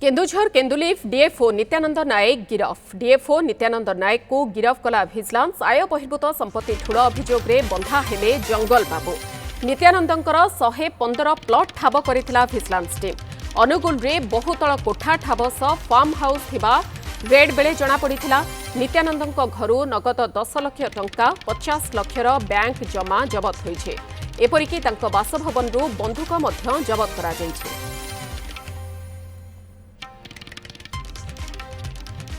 Keonjhar केन्दुलीफ DFO Nityanand नायक गिरफ DFO Nityanand नायक को गिरफ कला vigilance आय बहिर्भूत संपत्ति ठूल अभियोग में बंधा हेले जंगल बाबू नित्यानंदंकर 115 प्लट ठाब करथिला भिजिलांस टीम अनुगुल रे बहुतल कोठा ठाब सह फार्म हाउस थिबा रेड बेले जना पड़िथिला नित्यानंदंक घरु नगद 10 लाख टंका 50 लाखर बैंक जमा जबत होइछे एपरिकी तांको बासभवनरु बंधुक मध्य जबत करा जाइछे।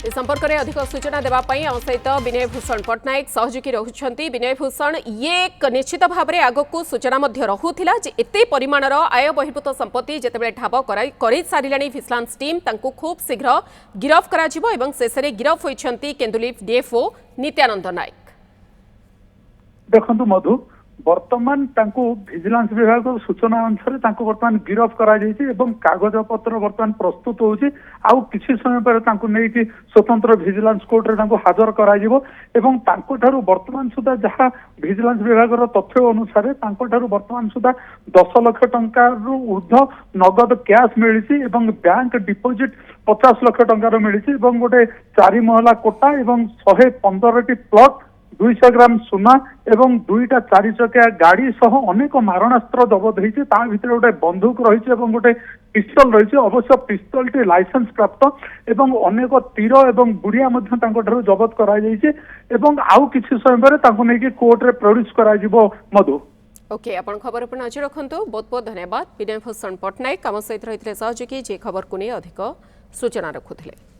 इस संपर्क में अधिक सूचना देवाई आम सहित विनय भूषण पट्टनायक सहयोगी रहुछंती। विनय भूषण ये एक निश्चित भाव में आगक सूचना रहुथिला जे एते परिमाणर आय बहिर्भूत संपत्ति जेतेबेले ठाब करि सारिलाणी भिजिलांस टीम तांको खूब शीघ्र गिरफ कराजिबो एवं शेषे गिरफ होइछंती केन्दुलीफ डीएफओ नित्यानंद नायक। देखंतु मधु वर्तमान भिजिलांस विभाग सूचना अनुसार वर्तमान गिरफ करा कागज पत्र वर्तमान प्रस्तुत होउछि आउ किछि समय पर नहीं स्वतंत्र भिजिलांस कोर्ट रे हाजर करा वर्तमान सुधा जहाँ भिजिलांस विभाग तथ्य अनुसार वर्तमान सुधा 10 लाख टंका ऊर्ध्व नगद कैश मिली बैंक डिपोजिट 50 लाख टंकार मिली गोटे 4 महला कोटा एवं 115 प्लट 200 ग्राम सुना एवं 2टा 4 चकिया गाड़ी सह अनेक मारणास्त्र जबत होती भीतर गोटे बंदूक रही गोटे पिस्तल रही अवश्य पिस्तल टी लाइसेंस प्राप्त एवं अनेक तीर एवं बुड़िया जबत कराउ किसी समय पर कोर्ट रे प्रोड्यूस करा मधु। ओके आपण खबर पर नजर रखंतु बहुत बहुत धन्यवाद। विनय भूषण पट्टनायक आम सहित रही सहयोगी जे खबर को नहीं अधिक सूचना रखुले।